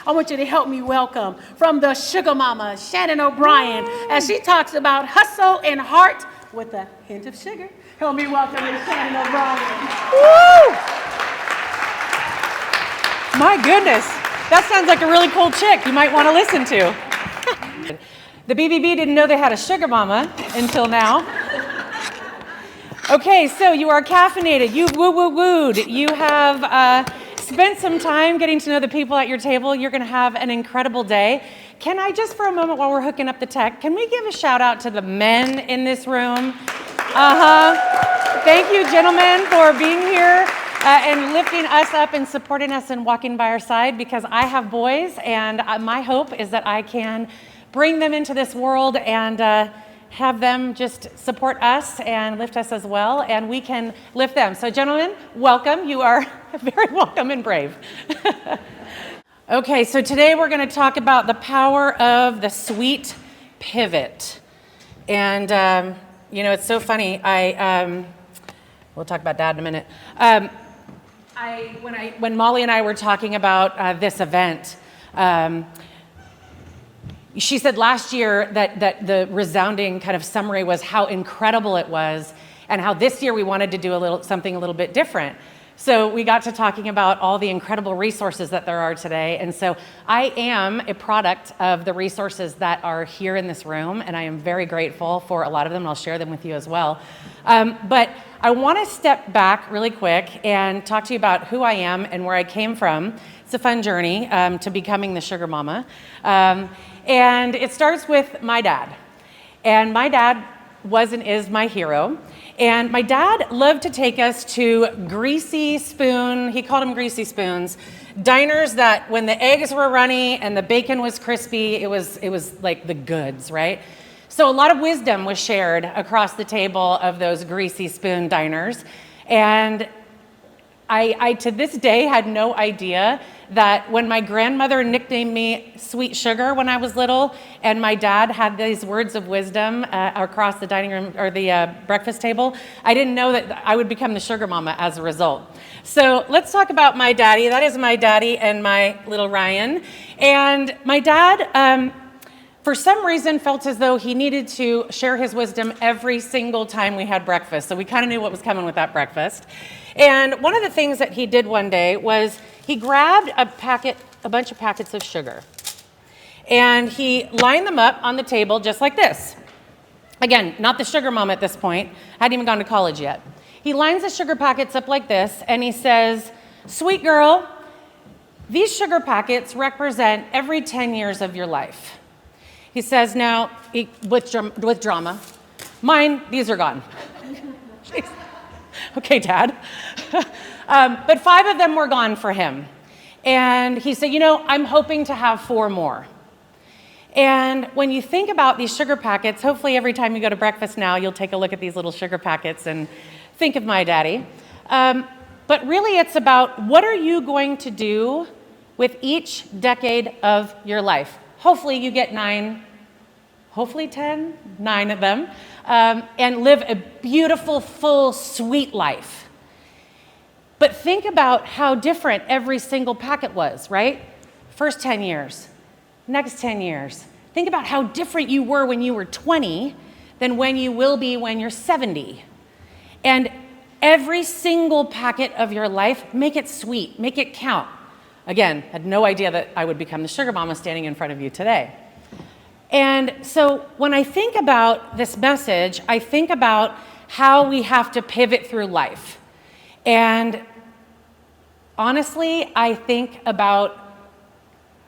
I want you to help me welcome from the Sugar Mama, Shannon O'Brien, as she talks about hustle and heart with a hint of sugar. Help me welcome Miss Shannon O'Brien. Woo! My goodness, that sounds like a really cool chick you might want to listen to. The BBB didn't know they had a sugar mama until now. Okay, so you are caffeinated, you've woo-woo-wooed, you have spent some time getting to know the people at your table. You're gonna have an incredible day. Can I just for a moment while we're hooking up the tech, can we give a shout out to the men in this room? Thank you, gentlemen, for being here and lifting us up and supporting us and walking by our side, because I have boys and my hope is that I can bring them into this world and have them just support us and lift us as well, and we can lift them. So gentlemen, welcome. You are very welcome and brave. Okay, so today we're going to talk about the power of the sweet pivot. And, you know, it's so funny. We'll talk about Dad in a minute. When Molly and I were talking about this event, she said last year that the resounding kind of summary was how incredible it was, and how this year we wanted to do something a little bit different. So we got to talking about all the incredible resources that there are today. And so I am a product of the resources that are here in this room, and I am very grateful for a lot of them, and I'll share them with you as well. But I want to step back really quick and talk to you about who I am and where I came from. It's a fun journey to becoming the sugar mama. And it starts with my dad. And my dad was and is my hero. And my dad loved to take us to greasy spoon, he called them greasy spoons, diners that when the eggs were runny and the bacon was crispy, it was like the goods, right? So a lot of wisdom was shared across the table of those greasy spoon diners. And I to this day had no idea that when my grandmother nicknamed me Sweet Sugar when I was little, and my dad had these words of wisdom across the dining room or the breakfast table, I didn't know that I would become the sugar mama as a result. So let's talk about my daddy. That is my daddy and my little Ryan. And my dad, for some reason, felt as though he needed to share his wisdom every single time we had breakfast. So we kind of knew what was coming with that breakfast. And one of the things that he did one day was he grabbed a bunch of packets of sugar, and he lined them up on the table just like this. Again, not the sugar mom at this point, hadn't even gone to college yet. He lines the sugar packets up like this, and he says, "Sweet girl, these sugar packets represent every 10 years of your life." He says, now, with drama, mine, these are gone. Okay, Dad. But 5 of them were gone for him. And he said, you know, I'm hoping to have 4 more. And when you think about these sugar packets, hopefully every time you go to breakfast now, you'll take a look at these little sugar packets and think of my daddy. But really it's about what are you going to do with each decade of your life? Hopefully you get 9, hopefully 10, 9 of them, and live a beautiful, full, sweet life. But think about how different every single packet was, right? First 10 years, next 10 years. Think about how different you were when you were 20 than when you will be when you're 70. And every single packet of your life, make it sweet, make it count. Again, had no idea that I would become the sugar mama standing in front of you today. And so when I think about this message, I think about how we have to pivot through life. And honestly, I think about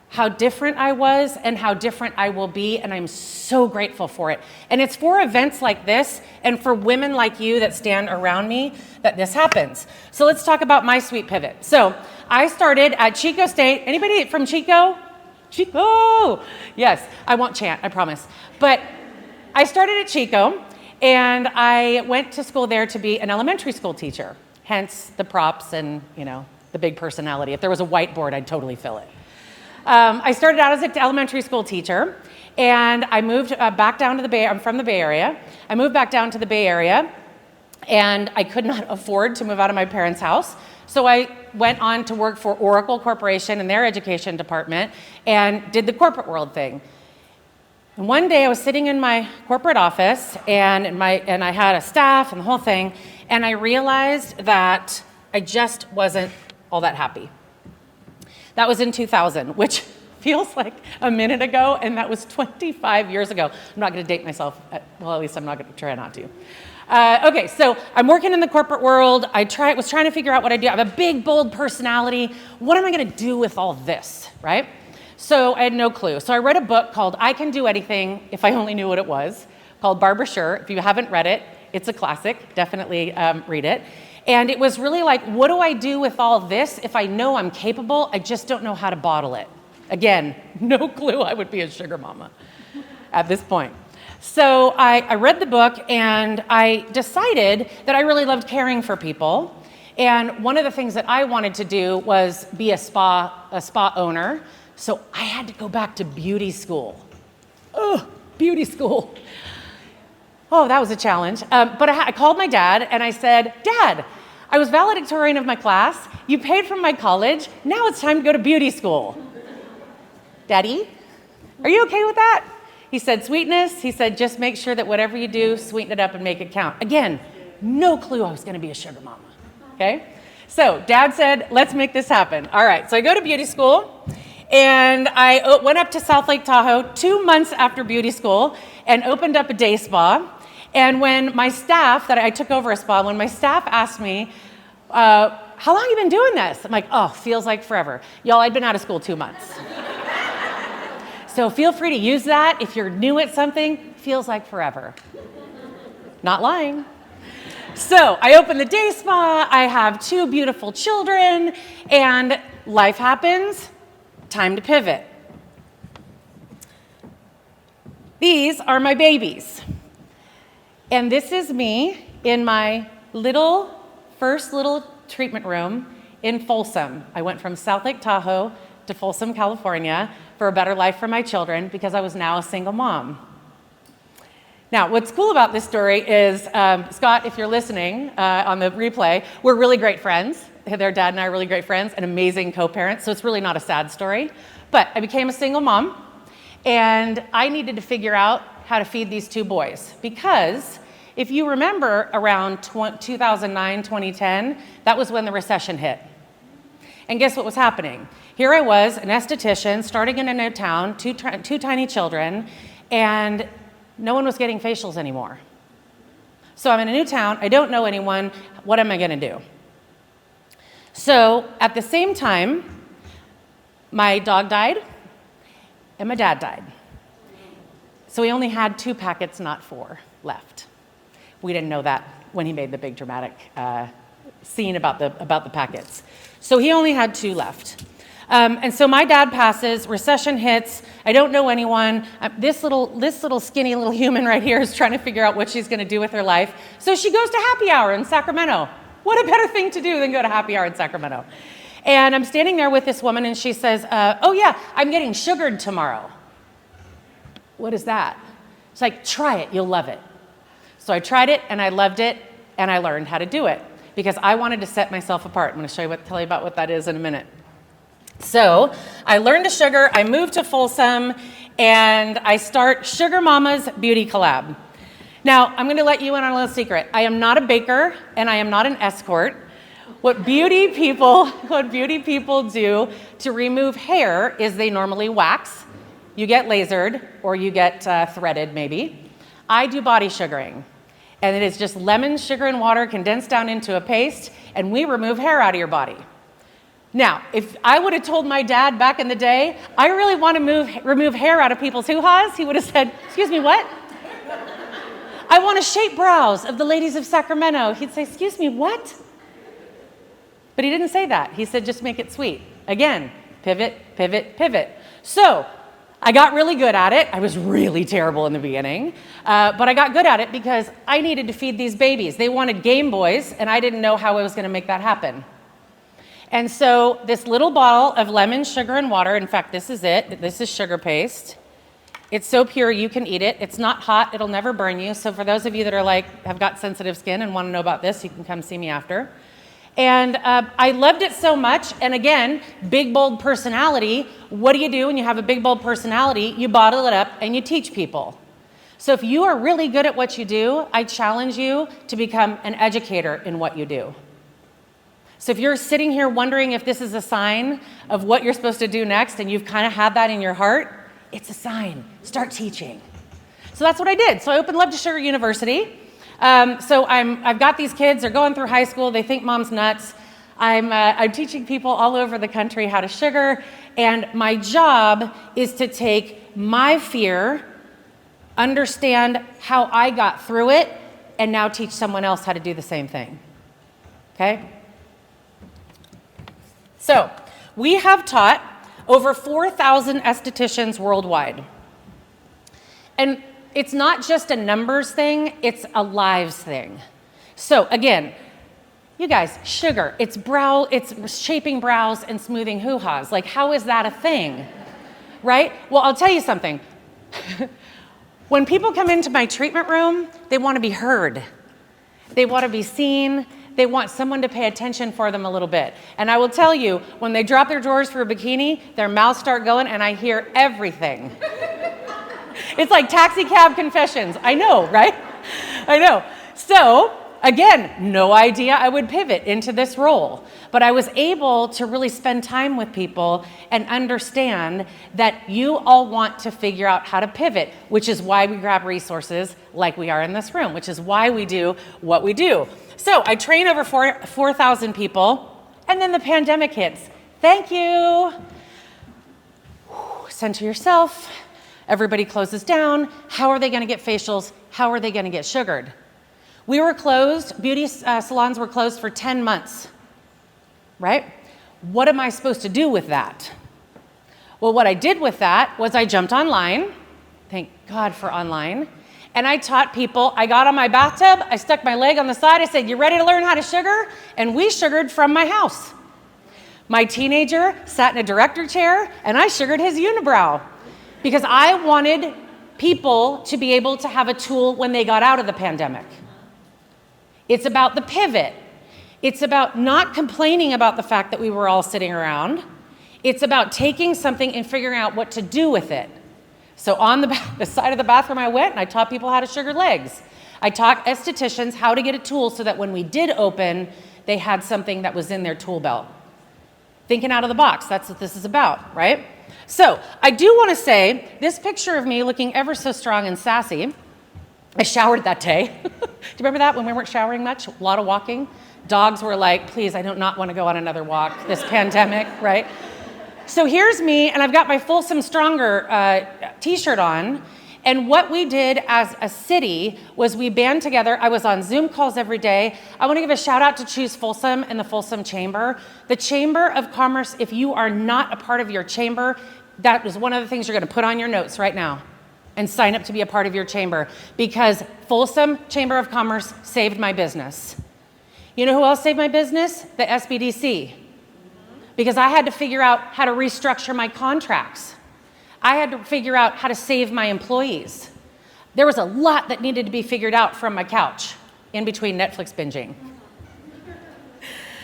how different I was and how different I will be, and I'm so grateful for it. And it's for events like this and for women like you that stand around me that this happens. So let's talk about my sweet pivot. So I started at Chico State. Anybody from Chico? Chico! Yes, I won't chant, I promise. But I started at Chico, and I went to school there to be an elementary school teacher, hence the props and, you know, the big personality. If there was a whiteboard, I'd totally fill it. I started out as an elementary school teacher, and I moved back down to the Bay. I'm from the Bay Area. I moved back down to the Bay Area, and I could not afford to move out of my parents' house. So I went on to work for Oracle Corporation in their education department and did the corporate world thing. And one day I was sitting in my corporate office and I had a staff and the whole thing, and I realized that I just wasn't all that happy. That was in 2000, which feels like a minute ago, and that was 25 years ago. I'm not going to date myself. Well, at least I'm not going to try not to. Okay, so I'm working in the corporate world. Was trying to figure out what I do. I have a big, bold personality. What am I going to do with all this, right? So I had no clue. So I read a book called I Can Do Anything If I Only Knew What It Was, called Barbara Sher. If you haven't read it, it's a classic. Definitely read it. And it was really like, what do I do with all this if I know I'm capable? I just don't know how to bottle it. Again, no clue I would be a sugar mama at this point. So I read the book and I decided that I really loved caring for people. And one of the things that I wanted to do was be a spa owner. So I had to go back to beauty school. Oh, beauty school. Oh, that was a challenge. But I called my dad and I said, Dad, I was valedictorian of my class. You paid for my college. Now it's time to go to beauty school. Daddy, are you okay with that? He said, sweetness. He said, just make sure that whatever you do, sweeten it up and make it count. Again, no clue I was going to be a sugar mama. Okay? So Dad said, let's make this happen. All right, so I go to beauty school, and I went up to South Lake Tahoe 2 months after beauty school and opened up a day spa. And when my staff, that I took over a spa, when my staff asked me, how long have you been doing this? I'm like, oh, feels like forever. Y'all, I'd been out of school 2 months. So feel free to use that. If you're new at something, feels like forever. Not lying. So I open the day spa, I have 2 beautiful children, and life happens, time to pivot. These are my babies. And this is me in my first little treatment room in Folsom. I went from South Lake Tahoe to Folsom, California for a better life for my children because I was now a single mom. Now, what's cool about this story is, Scott, if you're listening on the replay, we're really great friends. Their dad and I are really great friends and amazing co-parents, so it's really not a sad story. But I became a single mom, and I needed to figure out how to feed these 2 boys. Because if you remember around 2009, 2010, that was when the recession hit. And guess what was happening? Here I was, an esthetician, starting in a new town, two tiny children, and no one was getting facials anymore. So I'm in a new town, I don't know anyone, what am I gonna do? So at the same time, my dog died and my dad died. So we only had 2 packets, not 4, left. We didn't know that when he made the big dramatic scene about the packets. So he only had 2 left. And so my dad passes, recession hits, I don't know anyone. This little skinny little human right here is trying to figure out what she's gonna do with her life. So she goes to happy hour in Sacramento. What a better thing to do than go to happy hour in Sacramento. And I'm standing there with this woman and she says, oh yeah, I'm getting sugared tomorrow. What is that? It's like, try it, you'll love it. So I tried it and I loved it and I learned how to do it because I wanted to set myself apart. I'm gonna tell you about what that is in a minute. So I learned to sugar, I moved to Folsom, and I start Sugar Mama's Beauty Collab. Now, I'm gonna let you in on a little secret. I am not a baker, and I am not an escort. What beauty people do to remove hair is they normally wax, you get lasered, or you get threaded maybe. I do body sugaring, and it is just lemon, sugar, and water condensed down into a paste, and we remove hair out of your body. Now, if I would have told my dad back in the day, I really want to remove hair out of people's hoo-has, he would have said, excuse me, what? I want to shape brows of the ladies of Sacramento. He'd say, excuse me, what? But he didn't say that. He said, just make it sweet. Again, pivot, pivot, pivot. So I got really good at it. I was really terrible in the beginning, but I got good at it because I needed to feed these babies. They wanted Game Boys, and I didn't know how I was going to make that happen. And so this little bottle of lemon, sugar, and water, in fact, this is it. This is sugar paste. It's so pure you can eat it. It's not hot. It'll never burn you. So for those of you that are have got sensitive skin and want to know about this, you can come see me after. And I loved it so much. And again, big, bold personality. What do you do when you have a big, bold personality? You bottle it up and you teach people. So if you are really good at what you do, I challenge you to become an educator in what you do. So if you're sitting here wondering if this is a sign of what you're supposed to do next, and you've kind of had that in your heart, it's a sign. Start teaching. So that's what I did. So I opened Love to Sugar University. So I've got these kids, they're going through high school, they think mom's nuts. I'm teaching people all over the country how to sugar, and my job is to take my fear, understand how I got through it, and now teach someone else how to do the same thing. Okay? So we have taught over 4,000 estheticians worldwide. And it's not just a numbers thing, it's a lives thing. So again, you guys, sugar, it's shaping brows and smoothing hoo-has. Like, how is that a thing, right? Well, I'll tell you something. When people come into my treatment room, they want to be heard. They want to be seen. They want someone to pay attention for them a little bit. And I will tell you, when they drop their drawers for a bikini, their mouths start going and I hear everything. It's like taxi cab confessions. I know, right? I know. So, again, no idea I would pivot into this role. But I was able to really spend time with people and understand that you all want to figure out how to pivot, which is why we grab resources like we are in this room, which is why we do what we do. So I train over 4,000 people, and then the pandemic hits. Thank you. Center yourself. Everybody closes down. How are they going to get facials? How are they going to get sugared? We were closed, beauty salons were closed for 10 months, right? What am I supposed to do with that? Well, what I did with that was I jumped online. Thank God for online. And I taught people, I got on my bathtub, I stuck my leg on the side, I said, you ready to learn how to sugar? And we sugared from my house. My teenager sat in a director chair and I sugared his unibrow because I wanted people to be able to have a tool when they got out of the pandemic. It's about the pivot. It's about not complaining about the fact that we were all sitting around. It's about taking something and figuring out what to do with it. So on the side of the bathroom I went and I taught people how to sugar legs. I taught estheticians how to get a tool so that when we did open, they had something that was in their tool belt. Thinking out of the box, that's what this is about, right? So I do want to say, this picture of me looking ever so strong and sassy, I showered that day. Do you remember that when we weren't showering much? A lot of walking. Dogs were like, please, I do not want to go on another walk this pandemic, right? So here's me, and I've got my Folsom Stronger t-shirt on. And what we did as a city was we band together. I was on Zoom calls every day. I want to give a shout out to Choose Folsom and the Folsom Chamber. The Chamber of Commerce, if you are not a part of your chamber, that is one of the things you're going to put on your notes right now and sign up to be a part of your chamber, because Folsom Chamber of Commerce saved my business. You know who else saved my business? The SBDC. Because I had to figure out how to restructure my contracts. I had to figure out how to save my employees. There was a lot that needed to be figured out from my couch in between Netflix binging.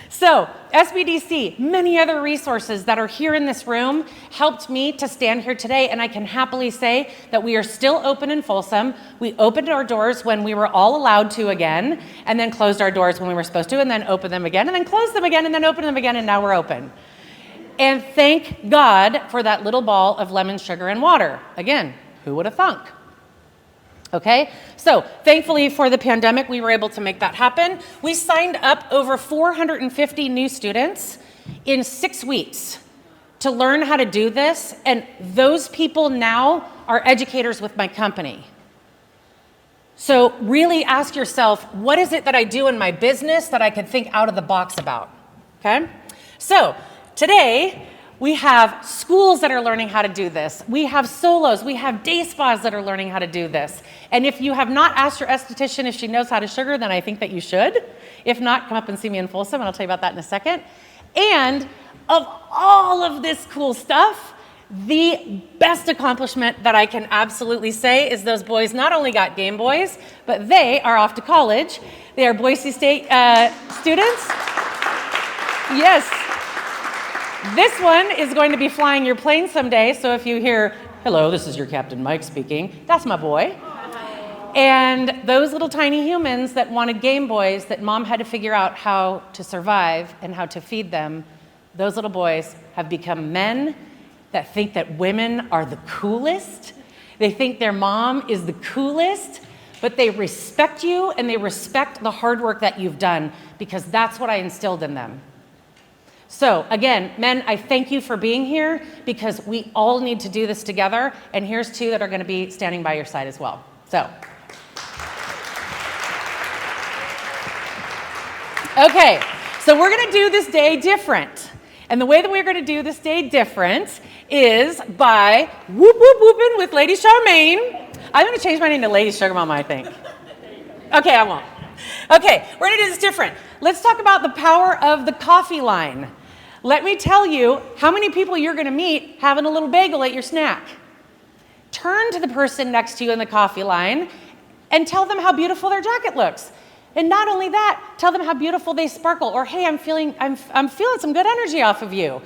So SBDC, many other resources that are here in this room helped me to stand here today, and I can happily say that we are still open in Folsom. We opened our doors when we were all allowed to again, and then closed our doors when we were supposed to, and then opened them again, and then closed them again, and then opened them again, and now we're open. And thank God for that little ball of lemon, sugar, and water. Again, who would have thunk? Okay, so thankfully for the pandemic, we were able to make that happen. We signed up over 450 new students in 6 weeks to learn how to do this, and those people now are educators with my company. So really ask yourself, what is it that I do in my business that I could think out of the box about, okay? So today, we have schools that are learning how to do this. We have solos. We have day spas that are learning how to do this. And if you have not asked your esthetician if she knows how to sugar, then I think that you should. If not, come up and see me in Folsom, and I'll tell you about that in a second. And of all of this cool stuff, the best accomplishment that I can absolutely say is those boys not only got Game Boys, but they are off to college. They are Boise State students. Yes. This one is going to be flying your plane someday, so if you hear, hello, this is your Captain Mike speaking, that's my boy. And those little tiny humans that wanted Game Boys that mom had to figure out how to survive and how to feed them, those little boys have become men that think that women are the coolest. They think their mom is the coolest, but they respect you and they respect the hard work that you've done because that's what I instilled in them. So again, men, I thank you for being here because we all need to do this together. And here's two that are going to be standing by your side as well. So, okay, so we're going to do this day different. And the way that we're going to do this day different is by whoop, whoop, whooping with Lady Charmaine. I'm going to change my name to Lady Sugar Mama, I think. Okay, I won't. Okay, we're going to do this different. Let's talk about the power of the coffee line. Let me tell you how many people you're going to meet having a little bagel at your snack. Turn to the person next to you in the coffee line and tell them how beautiful their jacket looks. And not only that, tell them how beautiful they sparkle, or hey, I'm feeling some good energy off of you.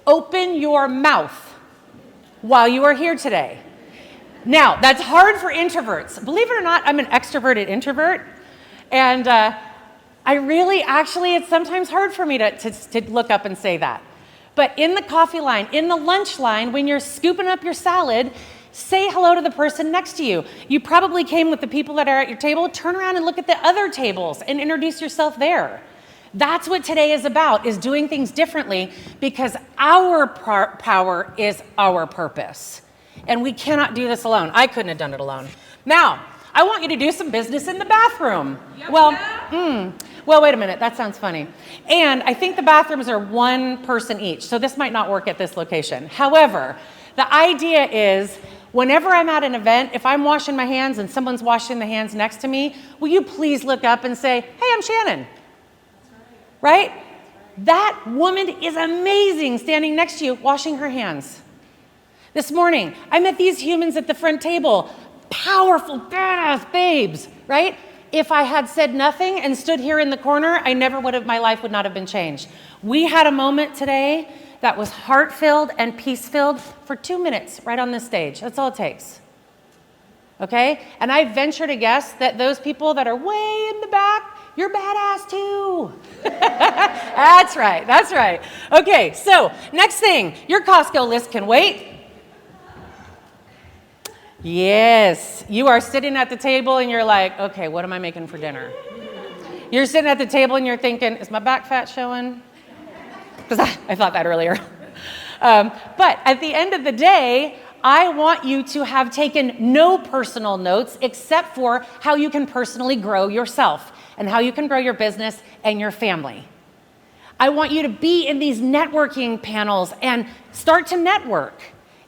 Open your mouth while you are here today. Now, that's hard for introverts. Believe it or not, I'm an extroverted introvert. And I really, actually, it's sometimes hard for me to look up and say that. But in the coffee line, in the lunch line, when you're scooping up your salad, say hello to the person next to you. You probably came with the people that are at your table. Turn around and look at the other tables and introduce yourself there. That's what today is about, is doing things differently because our power is our purpose. And we cannot do this alone. I couldn't have done it alone. Now, I want you to do some business in the bathroom. Yep, Well, wait a minute. That sounds funny. And I think the bathrooms are one person each, so this might not work at this location. However, the idea is whenever I'm at an event, if I'm washing my hands and someone's washing the hands next to me, will you please look up and say, hey, I'm Shannon? Right? That woman is amazing standing next to you washing her hands. This morning, I met these humans at the front table. Powerful, badass babes, right? If I had said nothing and stood here in the corner, my life would not have been changed. We had a moment today that was heart-filled and peace-filled for 2 minutes right on this stage. That's all it takes. Okay? And I venture to guess that those people that are way in the back, you're badass too. That's right. Okay, so next thing, your Costco list can wait. Yes, you are sitting at the table and you're like, okay, what am I making for dinner? You're sitting at the table and you're thinking, is my back fat showing? Because I thought that earlier. But at the end of the day, I want you to have taken no personal notes except for how you can personally grow yourself and how you can grow your business and your family. I want you to be in these networking panels and start to network.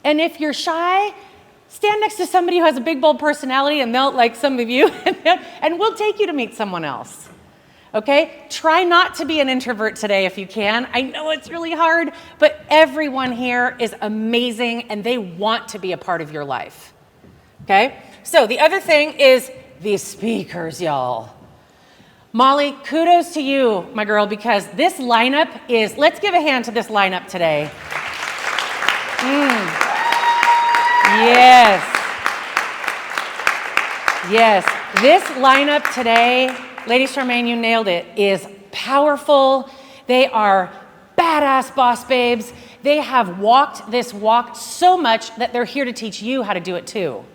And if you're shy, stand next to somebody who has a big, bold personality and they'll like some of you, and we'll take you to meet someone else. Okay? Try not to be an introvert today if you can. I know it's really hard, but everyone here is amazing and they want to be a part of your life. Okay? So the other thing is these speakers, y'all. Molly, kudos to you, my girl, because this lineup is, let's give a hand to this lineup today. Yes. This lineup today, Lady Charmaine, you nailed it, is powerful. They are badass boss babes. They have walked this walk so much that they're here to teach you how to do it too.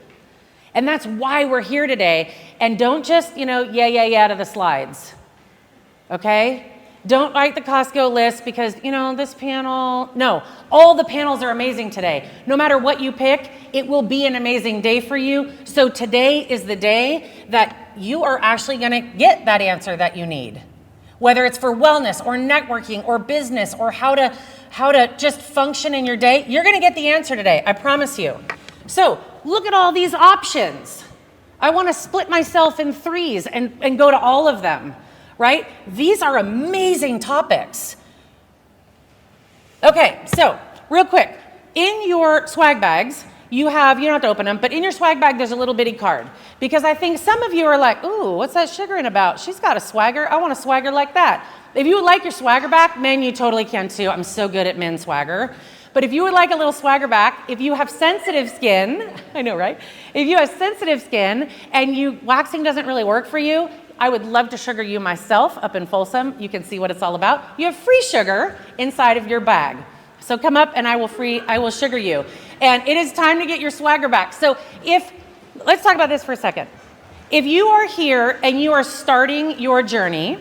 And that's why we're here today. And don't just, yeah to the slides. Okay? Don't write the Costco list because, this panel. No, all the panels are amazing today. No matter what you pick, it will be an amazing day for you. So today is the day that you are actually going to get that answer that you need. Whether it's for wellness or networking or business or how to just function in your day, you're going to get the answer today. I promise you. So look at all these options. I want to split myself in threes and go to all of them. Right? These are amazing topics. Okay, so real quick, in your swag bags, you don't have to open them, but in your swag bag, there's a little bitty card. Because I think some of you are like, ooh, what's that sugaring about? She's got a swagger. I want a swagger like that. If you would like your swagger back, men, you totally can too. I'm so good at men's swagger. But if you would like a little swagger back, if you have sensitive skin, I know, right? If you have sensitive skin and waxing doesn't really work for you, I would love to sugar you myself up in Folsom. You can see what it's all about. You have free sugar inside of your bag. So come up and I will sugar you. And it is time to get your swagger back. So let's talk about this for a second. If you are here and you are starting your journey,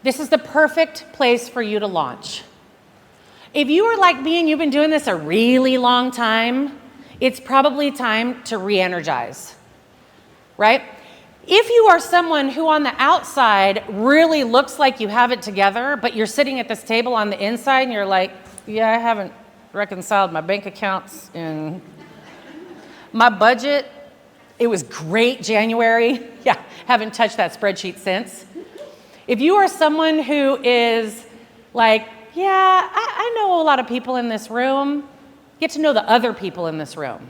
this is the perfect place for you to launch. If you are like me and you've been doing this a really long time, it's probably time to re-energize, right? If you are someone who on the outside really looks like you have it together, but you're sitting at this table on the inside and you're like, yeah, I haven't reconciled my bank accounts and my budget, it was great January. Yeah, haven't touched that spreadsheet since. If you are someone who is like, yeah, I know a lot of people in this room, get to know the other people in this room,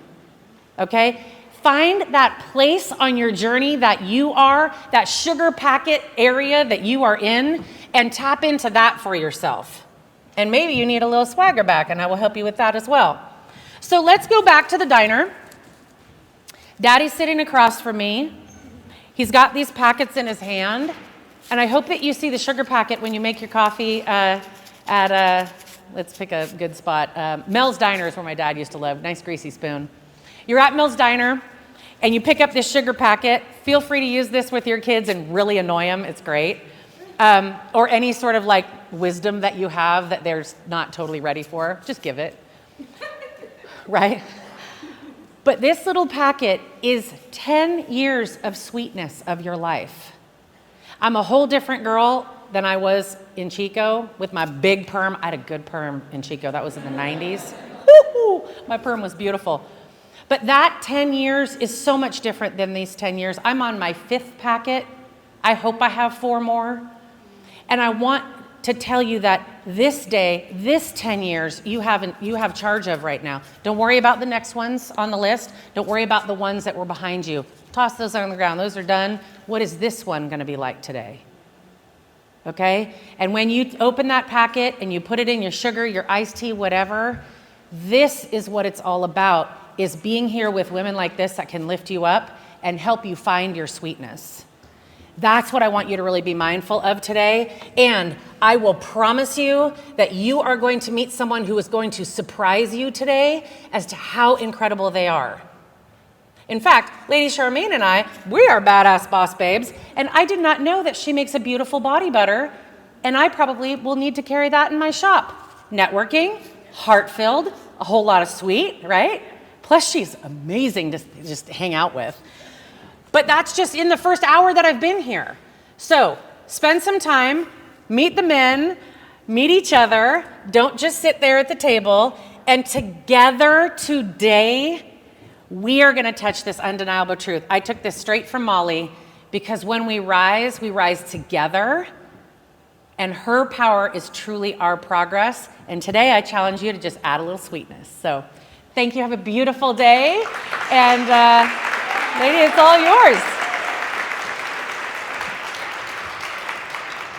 okay? Find that place on your journey that sugar packet area that you are in, and tap into that for yourself. And maybe you need a little swagger back, and I will help you with that as well. So let's go back to the diner. Daddy's sitting across from me. He's got these packets in his hand, and I hope that you see the sugar packet when you make your coffee let's pick a good spot. Mel's Diner is where my dad used to live. Nice greasy spoon. You're at Mel's Diner, and you pick up this sugar packet. Feel free to use this with your kids and really annoy them. It's great. Or any sort of like wisdom that you have that they're not totally ready for. Just give it. Right? But this little packet is 10 years of sweetness of your life. I'm a whole different girl than I was in Chico with my big perm. I had a good perm in Chico. That was in the 90s. Woo-hoo! My perm was beautiful. But that 10 years is so much different than these 10 years. I'm on my 5th packet. I hope I have 4 more. And I want to tell you that this day, this 10 years, you have charge of right now. Don't worry about the next ones on the list. Don't worry about the ones that were behind you. Toss those on the ground. Those are done. What is this one going to be like today? Okay? And when you open that packet and you put it in your sugar, your iced tea, whatever, this is what it's all about, is being here with women like this that can lift you up and help you find your sweetness. That's what I want you to really be mindful of today. And I will promise you that you are going to meet someone who is going to surprise you today as to how incredible they are. In fact, Lady Charmaine and I, we are badass boss babes, and I did not know that she makes a beautiful body butter, and I probably will need to carry that in my shop. Networking, heart-filled, a whole lot of sweet, right? Plus, she's amazing to just hang out with. But that's just in the first hour that I've been here. So spend some time, meet the men, meet each other, don't just sit there at the table, and together today, we are gonna touch this undeniable truth. I took this straight from Molly, because when we rise together, and her power is truly our progress. And today I challenge you to just add a little sweetness. So thank you, have a beautiful day. And lady, it's all yours.